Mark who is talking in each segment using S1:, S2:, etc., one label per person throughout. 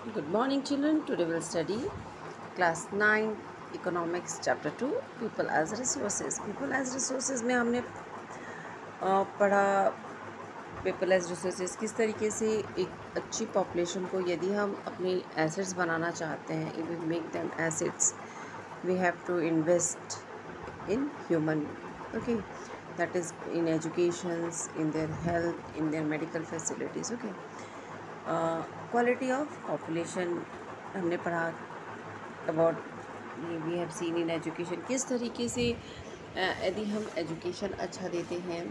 S1: Good morning, children. Today we'll study class 9 economics chapter 2 people as resources. People as resources में हमने पढ़ा people as resources किस तरीके से एक अच्छी population को यदि हम अपनी assets बनाना चाहते हैं, if we make them assets, we have to invest in human, okay, that is in educations, in their health, in their medical facilities, okay. Quality of population हमने पढ़ा about we have seen in education किस तरीके से यदि हम education अच्छा देते हैं,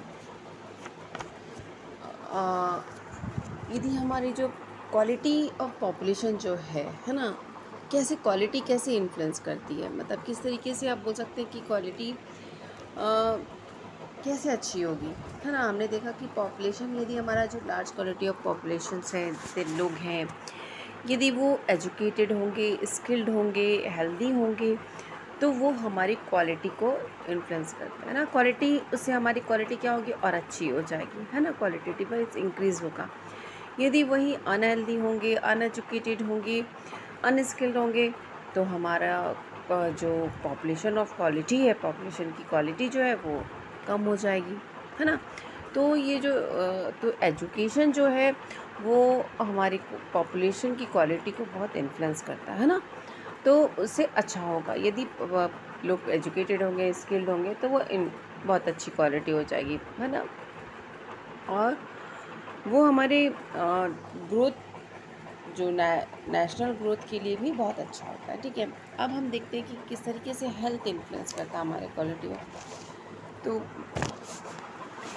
S1: यदि हमारी जो क्वालिटी ऑफ पॉपुलेशन जो है ना, कैसे क्वालिटी कैसे इन्फ्लुएंस करती है, मतलब किस तरीके से आप बोल सकते हैं कि क्वालिटी कैसे अच्छी होगी, है ना। हमने देखा कि पॉपुलेशन यदि हमारा जो लार्ज क्वालिटी ऑफ पॉपुलेशन है, जितने लोग हैं, यदि वो एजुकेटेड होंगे, स्किल्ड होंगे, हेल्दी होंगे, तो वो हमारी क्वालिटी को इन्फ्लुएंस करता है ना। क्वालिटी उससे हमारी क्वालिटी क्या होगी और अच्छी हो जाएगी, है ना। क्वालिटेटिव वाइज इंक्रीज़ होगा। यदि वही अनहेल्दी होंगे, अनएजुकेटेड होंगे, अनस्किल्ड होंगे, तो हमारा जो पॉपुलेशन ऑफ क्वालिटी है, पॉपुलेशन की क्वालिटी जो है वो कम हो जाएगी, है ना। तो ये जो तो एजुकेशन जो है वो हमारी पॉपुलेशन की क्वालिटी को बहुत इन्फ्लुएंस करता है ना। तो उससे अच्छा होगा यदि लोग एजुकेटेड होंगे, स्किल्ड होंगे, तो वो बहुत अच्छी क्वालिटी हो जाएगी, है ना। और वो हमारे ग्रोथ जो नेशनल ग्रोथ के लिए भी बहुत अच्छा होता है, ठीक है। अब हम देखते हैं कि किस तरीके से हेल्थ इन्फ्लुएंस करता है हमारे क्वालिटी में। तो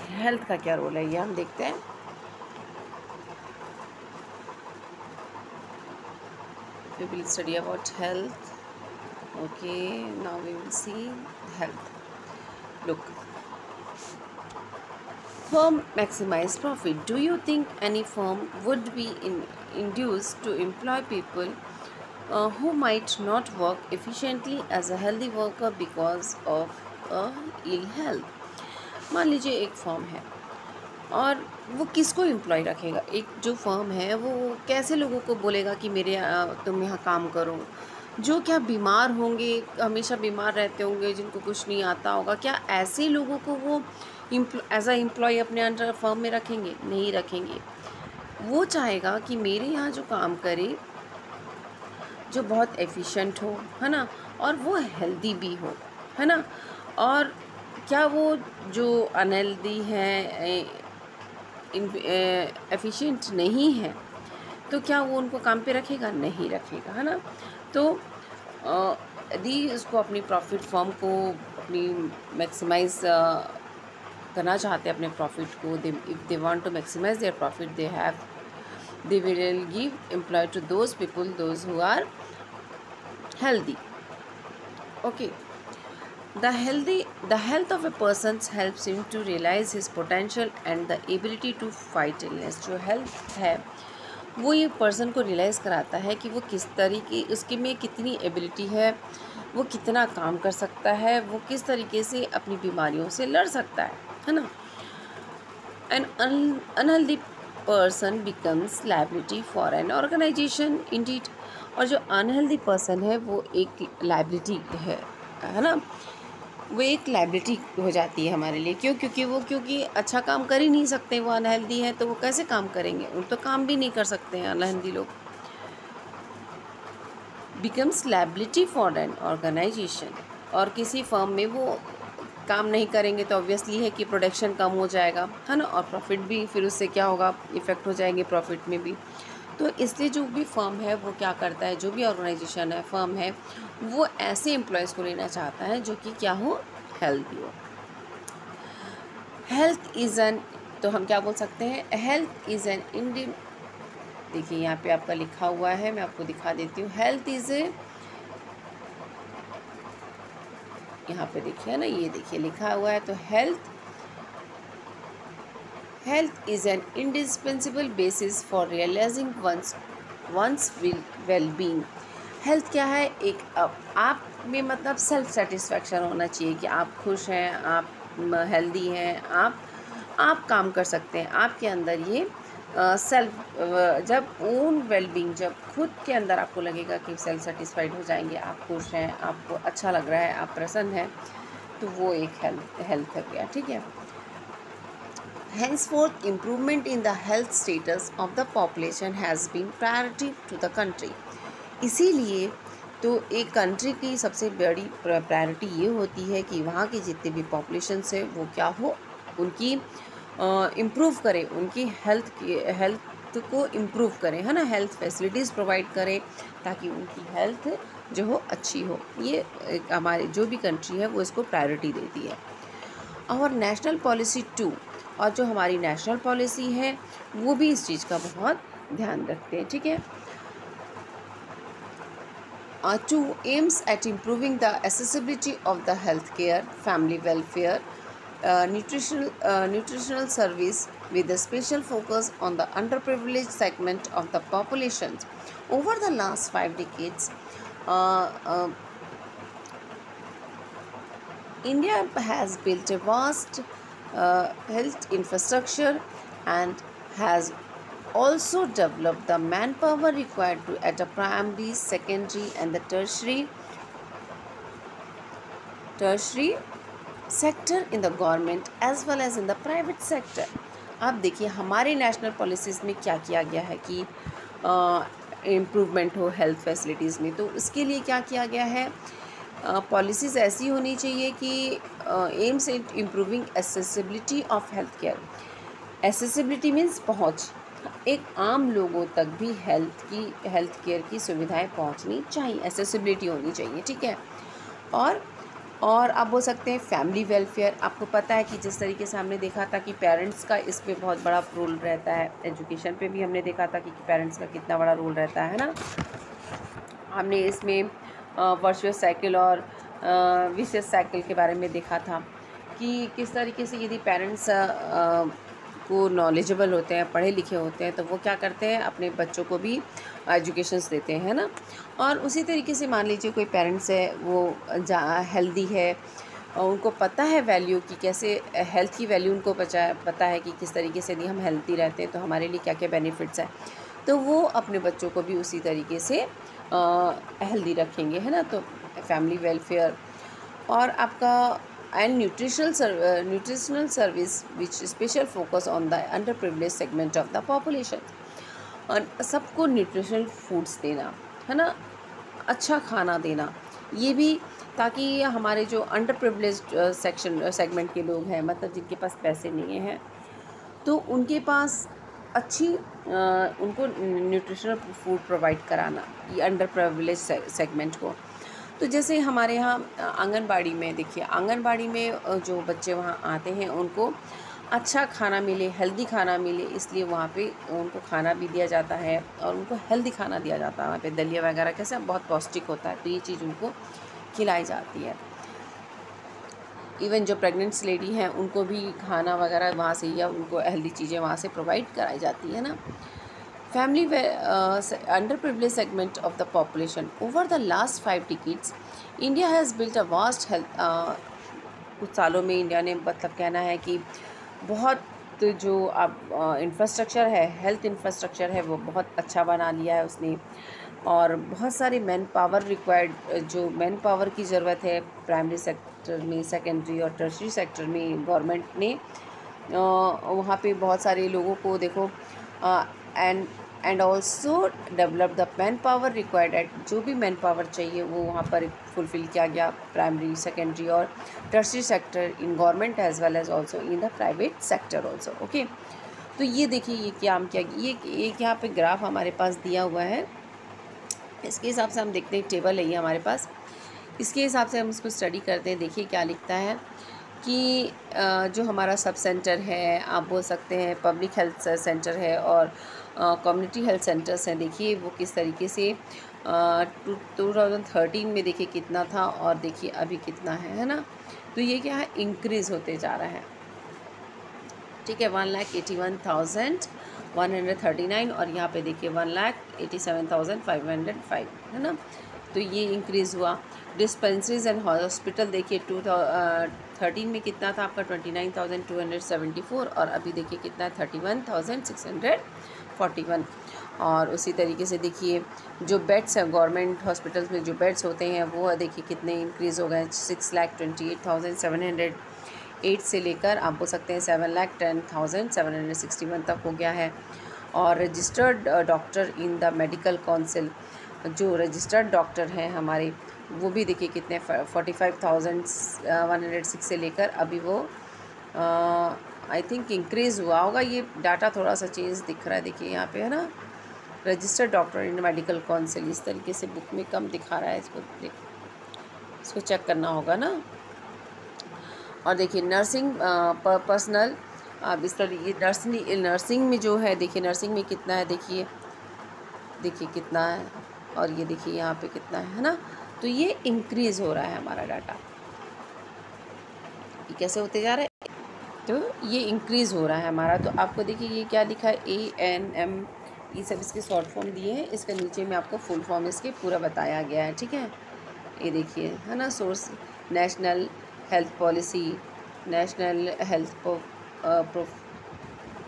S1: हेल्थ का क्या रोल है ये हम देखते हैं। We will study about health. Okay, now we will see health. Look, firm maximize profit. Do you think any firm would be induced to employ people who might not work efficiently as a healthy worker because of a ill health? मान लीजिए एक firm है और वो किसको employ रखेगा। एक जो फर्म है वो कैसे लोगों को बोलेगा कि मेरे तुम यहाँ काम करो, जो क्या बीमार होंगे, हमेशा बीमार रहते होंगे, जिनको कुछ नहीं आता होगा, क्या ऐसे लोगों को वो एज अ एम्प्लॉय अपने अंडर फर्म में रखेंगे? नहीं रखेंगे। वो चाहेगा कि मेरे यहाँ जो काम करे जो बहुत एफिशिएंट हो, है ना, और वो हेल्दी भी हो, है ना। और क्या वो जो अनहेल्दी है, एफिशिएंट नहीं है, तो क्या वो उनको काम पे रखेगा? नहीं रखेगा, है ना। तो यदि उसको अपनी प्रॉफिट फर्म को अपनी मैक्सिमाइज करना चाहते हैं अपने प्रॉफिट को, if they want to maximise their profit, they will give employ to those people those who are healthy, okay. The health of a person helps him to realize his potential and the ability to fight illness. जो health है वो ये person को realise कराता है कि वो किस तरीके, उसके में कितनी एबिलिटी है, वो कितना काम कर सकता है, वो किस तरीके से अपनी बीमारियों से लड़ सकता है ना। An unhealthy person becomes liability for an organization indeed. और जो अनहेल्दी पर्सन है वो एक लाइबिलिटी है ना। वो एक लाइबिलिटी हो जाती है हमारे लिए। क्योंकि अच्छा काम कर ही नहीं सकते, वो अनहेल्दी है, तो वो कैसे काम करेंगे? उन तो काम भी नहीं कर सकते हैं अनहेल्दी लोग। Becomes liability for an organisation, और किसी फर्म में वो काम नहीं करेंगे तो ऑब्वियसली है कि प्रोडक्शन कम हो जाएगा, है ना, और प्रॉफिट भी फिर उससे क्या होगा, इफ़ेक्ट हो जाएंगे प्रॉफिट में भी। तो इसलिए जो भी फर्म है वो क्या करता है, जो भी ऑर्गेनाइजेशन है, फर्म है, वो ऐसे एम्प्लॉयज़ को लेना चाहता है जो कि क्या हो, हेल्दी हो। हेल्थ इज़ एन, तो हम क्या बोल सकते हैं, हेल्थ इज़ एन देखिए यहाँ पे आपका लिखा हुआ है, मैं आपको दिखा देती हूँ। हेल्थ इज़ ए, यहाँ पे देखिए ना, ये देखिए लिखा हुआ है। तो health is an indispensable basis for realising one's wellbeing. Health क्या है, एक आप में मतलब सेल्फ सेटिस्फैक्शन होना चाहिए कि आप खुश हैं, आप हेल्दी हैं, आप काम कर सकते हैं, आपके अंदर ये सेल्फ जब ओन वेलबींग, जब खुद के अंदर आपको लगेगा कि सेल्फ सेटिस्फाइड हो जाएंगे, आप खुश हैं, आपको अच्छा लग रहा है, आप प्रसन्न हैं, तो वो एक हेल्थ हो गया। ठीक है। Henceforth, improvement in the health status of the population has been priority to the country. इसीलिए तो एक कंट्री की सबसे बड़ी प्रायोरिटी ये होती है कि वहाँ के जितने भी पॉपुलेशंस है वो क्या हो, उनकी इम्प्रूव करें, उनकी हेल्थ को इम्प्रूव करें, है ना, हेल्थ फैसिलिटीज़ प्रोवाइड करें ताकि उनकी हेल्थ जो हो अच्छी हो। ये हमारे जो भी कंट्री है वो इसको प्रायोरिटी देती है। और नेशनल पॉलिसी 2, और जो हमारी नेशनल पॉलिसी है वो भी इस चीज़ का बहुत ध्यान रखते हैं। ठीक है। 2 aims at improving the accessibility of the healthcare, family welfare, nutritional service with a special focus on the underprivileged segment of the population. Over the last 5 decades, India has built a vast health infrastructure and has also developed the manpower required to at a primary, secondary and the tertiary sector in the government as well as in the private sector. आप देखिए हमारे national policies में क्या किया गया है कि improvement हो हेल्थ फैसिलिटीज़ में। तो इसके लिए क्या किया गया है, पॉलिसीज़ ऐसी होनी चाहिए कि aims at improving accessibility of health care. Accessibility means पहुँच, एक आम लोगों तक भी हेल्थ केयर की सुविधाएं पहुंचनी चाहिए, एसेसिबिलिटी होनी चाहिए। ठीक है। और आप बोल सकते हैं फैमिली वेलफेयर। आपको पता है कि जिस तरीके से हमने देखा था कि पेरेंट्स का इस पे बहुत बड़ा रोल रहता है, एजुकेशन पे भी हमने देखा था कि पेरेंट्स का कितना बड़ा रोल रहता है ना। हमने इसमें वर्चुअस साइकिल और विशियस साइकिल के बारे में देखा था कि किस तरीके से यदि पेरेंट्स को नॉलेजेबल होते हैं, पढ़े लिखे होते हैं, तो वो क्या करते हैं, अपने बच्चों को भी एजुकेशंस देते हैं ना। और उसी तरीके से मान लीजिए कोई पेरेंट्स है वो हेल्दी है और उनको पता है वैल्यू की, कैसे हेल्थ की वैल्यू उनको पता है कि किस तरीके से यदि हम हेल्दी रहते हैं तो हमारे लिए क्या क्या बेनिफिट्स हैं, तो वो अपने बच्चों को भी उसी तरीके से हेल्दी रखेंगे, है ना। तो फैमिली वेलफेयर और आपका and nutritional service which special focus on the underprivileged segment of the population। और सबको न्यूट्रिशनल फूड्स देना, है ना, अच्छा खाना देना, ये भी ताकि हमारे जो अंडरप्रिविलेज्ड सेगमेंट के लोग हैं, मतलब जिनके पास पैसे नहीं हैं, तो उनके पास अच्छी उनको न्यूट्रिशनल फूड प्रोवाइड कराना, ये अंडरप्रिविलेज्ड सेगमेंट को। तो जैसे हमारे यहाँ आंगनबाड़ी में देखिए, आंगनबाड़ी में जो बच्चे वहाँ आते हैं उनको अच्छा खाना मिले, हेल्दी खाना मिले, इसलिए वहाँ पे उनको खाना भी दिया जाता है और उनको हेल्दी खाना दिया जाता है। वहाँ पे दलिया वगैरह कैसे बहुत पौष्टिक होता है, तो ये चीज़ उनको खिलाई जाती है। इवन जो प्रेग्नेंट्स लेडी हैं उनको भी खाना वगैरह वहाँ से या उनको हेल्दी चीज़ें वहाँ से प्रोवाइड कराई जाती है ना। Family underprivileged segment of the population. Over the last 5 decades, India has built a vast health। कुछ सालों में इंडिया ने मतलब कहना है कि बहुत जो अब इंफ्रास्ट्रक्चर है, हेल्थ इंफ्रास्ट्रक्चर है, वो बहुत अच्छा बना लिया है उसने। और बहुत सारे मैन पावर रिक्वायर्ड, जो मैन पावर की ज़रूरत है प्राइमरी सेक्टर में, सेकेंडरी और टर्शरी सेक्टर में, गवर्नमेंट ने वहाँ पे बहुत सारे लोगों को देखो and also develop the man power required at, जो भी मैन पावर चाहिए वो वहाँ पर फुलफ़िल किया गया, प्राइमरी, सेकेंडरी और tertiary sector in government as well as also in the private sector also. Okay, तो ये देखिए ये क्या हम क्या ये एक यहाँ पे ग्राफ हमारे पास दिया हुआ है, इसके हिसाब से हम देखते हैं, टेबल है ये हमारे पास, इसके हिसाब से हम इसको स्टडी करते हैं। देखिए क्या लिखता है कि जो हमारा सब सेंटर है, आप बोल सकते हैं पब्लिक हेल्थ सेंटर है और कम्युनिटी हेल्थ सेंटर्स हैं, देखिए वो किस तरीके से 2013 में देखिए कितना था और देखिए अभी कितना है ना। तो ये क्या है, इंक्रीज़ होते जा रहा है। ठीक है, 1,81,139 और यहाँ पे देखिए 1,87,505 है ना। तो ये इंक्रीज़ हुआ। डिस्पेंसरीज एंड हॉस्पिटल देखिए 2013 में कितना था आपका 29,274 और अभी देखिए कितना है 31,641। और उसी तरीके से देखिए जो बेड्स हैं गवर्नमेंट हॉस्पिटल्स में जो बेड्स होते हैं वो देखिए कितने इंक्रीज़ हो गए, 6,28,708 से लेकर आप बोल सकते हैं 7,10,761 तक हो गया है। और registered doctor in the medical council, जो रजिस्टर्ड डॉक्टर हैं हमारे, वो भी देखिए कितने 45,106 से लेकर अभी वो आई थिंक इंक्रीज़ हुआ होगा। ये डाटा थोड़ा सा चेंज दिख रहा है, देखिए यहाँ पे है ना, रजिस्टर्ड डॉक्टर इन मेडिकल काउंसिल, इस तरीके से बुक में कम दिखा रहा है, इसको चेक करना होगा ना। और देखिए नर्सिंग पर्सनल, अब इस तरीके नर्सिंग में जो है देखिए नर्सिंग में कितना है, देखिए कितना है, और ये देखिए यहाँ पे कितना है ना। तो ये इंक्रीज़ हो रहा है हमारा डाटा, ये कैसे होते जा रहा है, तो ये इंक्रीज़ हो रहा है हमारा। तो आपको देखिए ये क्या लिखा है, ANM, ये सब इसके शॉर्ट फॉर्म दिए हैं, इसके नीचे में आपको फुल फॉर्म इसके पूरा बताया गया है, ठीक है। ये देखिए है ना, source national health policy, national health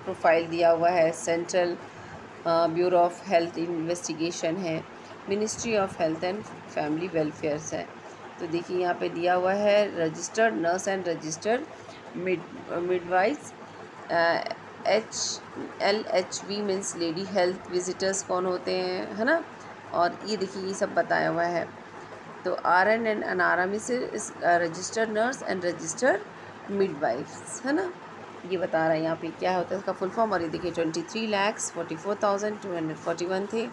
S1: profile दिया हुआ है, central bureau of health investigation है, ministry of health and family welfares है। तो देखिए यहाँ पे दिया हुआ है registered nurse and registered midwives, LHV means lady health visitors कौन होते हैं, है ना। और ये देखिए ये सब बताया हुआ है। तो RN एंड NRM से registered nurse and registered midwives, है ना, ये बता रहा है यहाँ पे क्या होता है इसका फुल फॉर्म। और ये देखिए 23,44,241 थे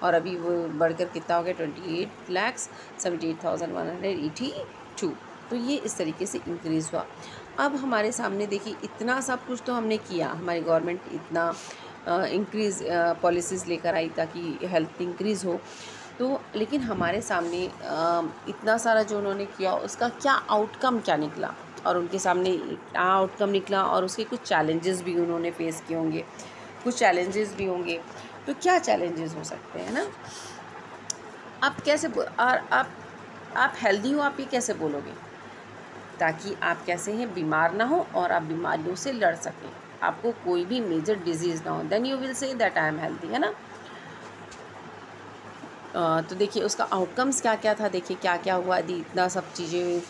S1: और अभी वो बढ़कर कितना हो गया 28,78,182। तो ये इस तरीके से इंक्रीज़ हुआ। अब हमारे सामने देखिए इतना सब कुछ तो हमने किया, हमारी गवर्नमेंट इतना इंक्रीज़ पॉलिसीज़ लेकर आई ताकि हेल्थ इंक्रीज़ हो, तो लेकिन हमारे सामने इतना सारा जो उन्होंने किया उसका क्या आउटकम क्या निकला, और उनके सामने क्या आउटकम निकला और उसके कुछ चैलेंजेस भी उन्होंने फेस किए होंगे, कुछ चैलेंजेस भी होंगे। तो क्या चैलेंजेस हो सकते हैं ना, आप कैसे आप हेल्दी हो, आप ये कैसे बोलोगे, ताकि आप कैसे हैं बीमार ना हो और आप बीमारियों से लड़ सकें, आपको कोई भी मेजर डिजीज़ ना हो, then you will say that I am healthy, है ना। तो देखिए उसका आउटकम्स क्या क्या था, देखिए क्या क्या हुआ, यदि इतना सब चीज़ें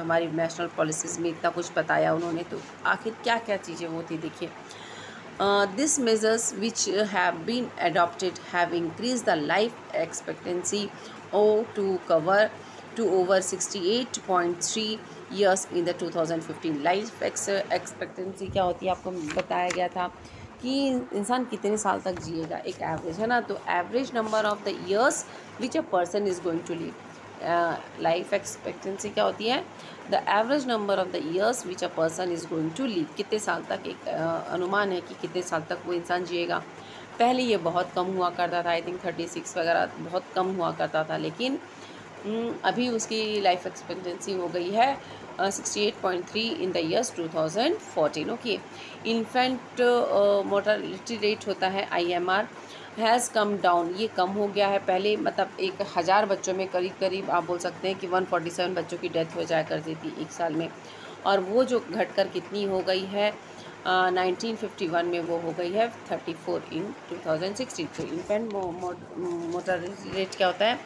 S1: हमारी नेशनल पॉलिसीज़ में इतना कुछ बताया उन्होंने, तो आखिर क्या क्या चीज़ें वो थी, देखिए this measures which have been adopted have increase the life expectancy to over 68.3 years in the 2015। Life expectancy क्या होती है आपको बताया गया था कि इंसान कितने साल तक जिएगा, एक एवरेज, है ना। तो average number of the years which a person is going to live, life expectancy क्या होती है, the average number of the years which a person is going to live, कितने साल तक, एक अनुमान है कि कितने साल तक वो इंसान जिएगा। पहले ये बहुत कम हुआ करता था, आई थिंक 36 वगैरह बहुत कम हुआ करता था, लेकिन अभी उसकी लाइफ एक्सपेक्टेंसी हो गई है 68.3 in the years 2014। Okay, infant mortality rate होता है IMR हैज़ कम डाउन, ये कम हो गया है। पहले मतलब 1000 बच्चों में करीब करीब आप बोल सकते हैं कि 147 बच्चों की डेथ हो जाया करती थी एक साल में, और वो जो घटकर कितनी हो गई है 1951 में वो हो गई है 34 इन 2016। तो इन्फेंट मोर्टालिटी रेट क्या होता है,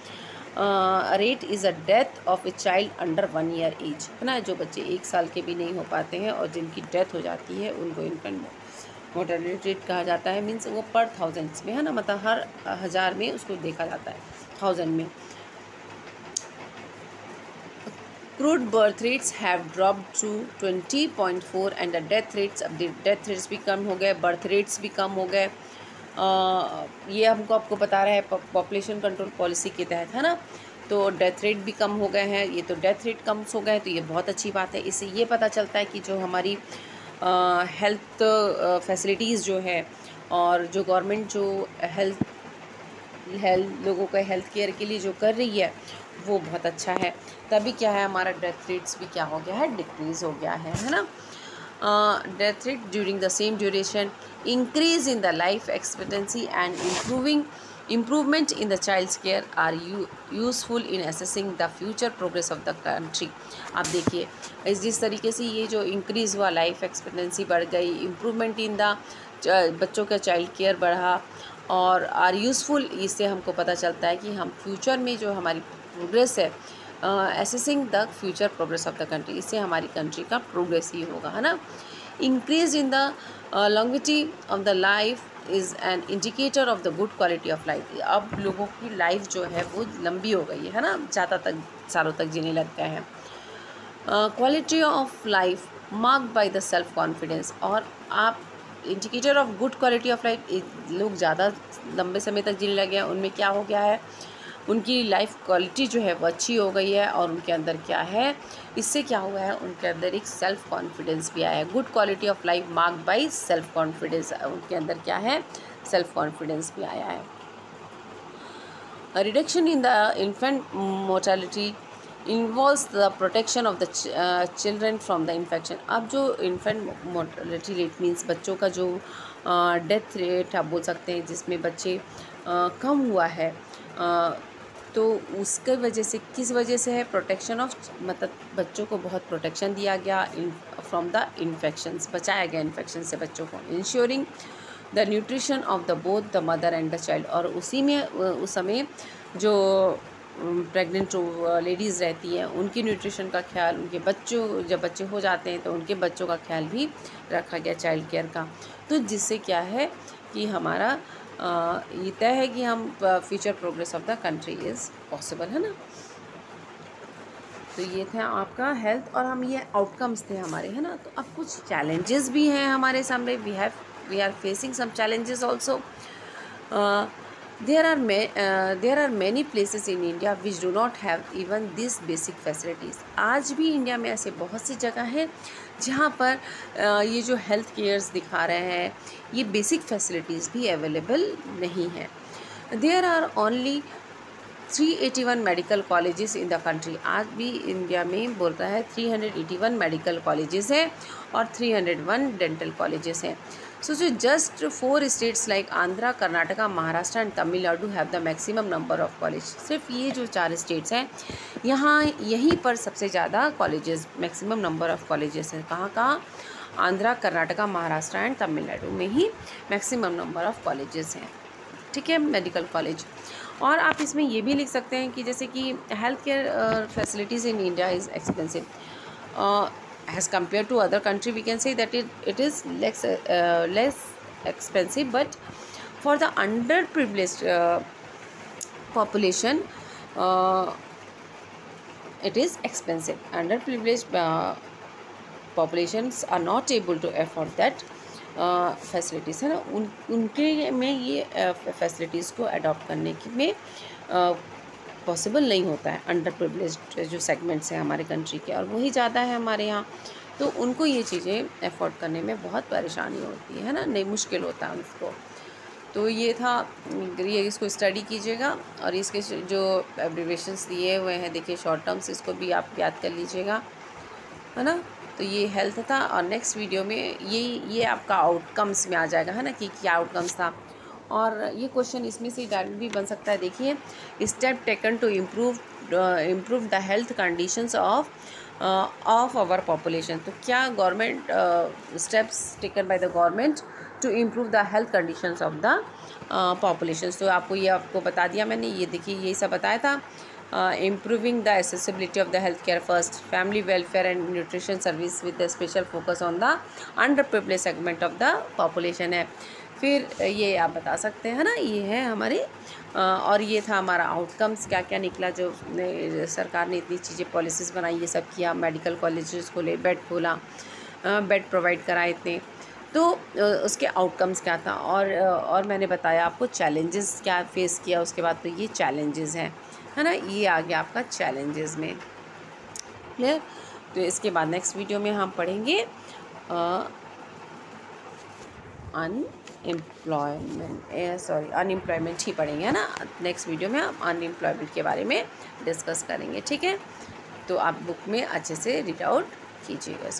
S1: rate is a death of a child under 1 year age, है ना, जो बच्चे 1 साल के भी नहीं हो पाते हैं और जिनकी डेथ हो जाती है उनको इन्फेंट मोर्टालिटी रेट कहा जाता है। मीन्स वो पर थाउजेंड्स में, है ना, मतलब हर 1000 में उसको देखा जाता है, 1000 में। Crude birth rates have dropped to 20.4 and the death rates, अब डेथ रेट्स भी कम हो गए, बर्थ रेट्स भी कम हो गए। ये हमको आपको बता रहा है पॉपुलेशन कंट्रोल पॉलिसी के तहत, है ना। तो डेथ रेट भी कम हो गए हैं, ये तो डेथ रेट कम हो गए, तो ये बहुत अच्छी बात है। इससे ये पता चलता है कि जो हमारी हेल्थ फैसिलिटीज़ जो है और जो गवर्नमेंट जो हेल्थ लोगों का हेल्थ केयर के लिए जो कर रही है वो बहुत अच्छा है। तभी क्या है हमारा डेथ रेट्स भी क्या हो गया है, डिक्रीज़ हो गया है ना। death rate during the same duration, increase in the life expectancy and improving improvement in the child's care are useful in assessing the future progress of the country. आप देखिए इस जिस तरीके से ये जो इंक्रीज़ हुआ, लाइफ एक्सपेक्टेंसी बढ़ गई, इम्प्रूवमेंट इन द बच्चों का चाइल्ड केयर बढ़ा और आर यूज़फुल, इससे हमको पता चलता है कि हम फ्यूचर में जो हमारी प्रोग्रेस है, assessing the future progress of the country, इससे हमारी कंट्री का प्रोग्रेस ही होगा, है ना। Increase in the longevity of the life is an indicator of the good quality of life. अब लोगों की लाइफ जो है वो लंबी हो गई है ना, ज़्यादा तक सालों तक जीने लग गए हैं। Quality of life marked by the self confidence, और आप indicator of good quality of life, लोग ज़्यादा लंबे समय तक जीने लगे हैं, उनमें क्या हो गया है, उनकी लाइफ क्वालिटी जो है वो अच्छी हो गई है और उनके अंदर क्या है, इससे क्या हुआ है, उनके अंदर एक सेल्फ कॉन्फिडेंस भी आया है। Good quality of life marked by self confidence, उनके अंदर क्या है, सेल्फ कॉन्फिडेंस भी आया है। Reduction in the infant mortality involves the protection of the children from the infection. अब जो इन्फेंट मोर्टेलिटी रेट मीन्स बच्चों का जो डेथ रेट आप बोल सकते हैं, जिसमें बच्चे कम हुआ है, तो उसके वजह से, किस वजह से है, प्रोटेक्शन ऑफ, मतलब बच्चों को बहुत प्रोटेक्शन दिया गया फ्रॉम द इन्फेक्शंस, बचाया गया इन्फेक्शन से बच्चों को। Ensuring the nutrition of the both the mother and the child, और उसी में उस समय जो प्रेग्नेंट लेडीज़ रहती हैं उनकी न्यूट्रिशन का ख्याल, उनके बच्चों, जब बच्चे हो जाते हैं तो उनके बच्चों का ख्याल भी रखा गया चाइल्ड केयर का। तो जिससे क्या है कि हमारा ये तय है कि हम future progress of the country is possible, है ना। तो ये था आपका हेल्थ, और हम ये आउटकम्स थे हमारे, है ना। तो अब कुछ चैलेंजेस भी हैं हमारे सामने, we are facing some challenges also. there are many places in India which do not have even these basic facilities। आज भी इंडिया में ऐसे बहुत सी जगह हैं जहाँ पर ये जो हेल्थ केयर्स दिखा रहे हैं, ये बेसिक फैसिलिटीज़ भी अवेलेबल नहीं है। There are only 381 medical colleges in the country. आज भी इंडिया में बोलता है 381 मेडिकल कॉलेजेस हैं और 301 डेंटल कॉलेजेस हैं। सो जो just 4 states like Andhra, Karnataka, Maharashtra and Tamil Nadu have the maximum number of college. सिर्फ ये जो 4 स्टेट्स हैं, यहाँ यहीं पर सबसे ज़्यादा colleges, maximum number of colleges हैं। कहाँ कहाँ? आंध्रा, कर्नाटका, महाराष्ट्र एंड तमिलनाडु में ही मैक्सिमम नंबर ऑफ कॉलेजेस हैं, ठीक है, मेडिकल कॉलेज। और आप इसमें ये भी लिख सकते हैं कि जैसे कि health care facilities in India is expensive as compared to other country, we can say that it is less expensive, but for the underprivileged population it is expensive. Underprivileged populations are not able to afford that facilities, है ना। उनके में ये facilities को adopt करने की में possible नहीं होता है। अंडर प्रिविलेज्ड जो सेगमेंट्स हैं हमारे कंट्री के, और वही ज़्यादा है हमारे यहाँ, तो उनको ये चीज़ें अफोर्ड करने में बहुत परेशानी होती है ना, नहीं, मुश्किल होता है उनको। तो ये था, ये इसको स्टडी कीजिएगा, और इसके जो एब्रिवेशंस दिए हुए हैं देखिए, शॉर्ट टर्म्स, इसको भी आप याद कर लीजिएगा, है ना। तो ये हेल्थ था, और नेक्स्ट वीडियो में ये आपका आउटकम्स में आ जाएगा, है ना, कि क्या आउटकम्स था। और ये क्वेश्चन इसमें से डायरेक्ट भी बन सकता है। देखिए, step taken to improve the health conditions of our population. तो क्या government steps taken by the government to improve the health conditions of the population. तो आपको बता दिया मैंने, ये देखिए यही सब बताया था। improving the accessibility of the healthcare first, family welfare and nutrition service with a special focus on the underprivileged segment of the population है। फिर ये आप बता सकते हैं ना, ये है हमारे और ये था हमारा आउटकम्स, क्या क्या निकला, जो सरकार ने इतनी चीज़ें पॉलिसीज़ बनाई, ये सब किया, मेडिकल कॉलेजेस खोले, बेड खोला, बेड प्रोवाइड कराए थे, तो उसके आउटकम्स क्या था। और मैंने बताया आपको चैलेंजेस क्या फेस किया उसके बाद। तो ये चैलेंजेस हैं, है ना, ये आ गया आपका चैलेंजेस में, क्लियर। तो इसके बाद नेक्स्ट वीडियो में हम पढ़ेंगे अनएम्प्लॉयमेंट ही पढ़ेंगे, है ना। नेक्स्ट वीडियो में हम अनएम्प्लॉयमेंट के बारे में डिस्कस करेंगे, ठीक है। तो आप बुक में अच्छे से रीड आउट कीजिएगा।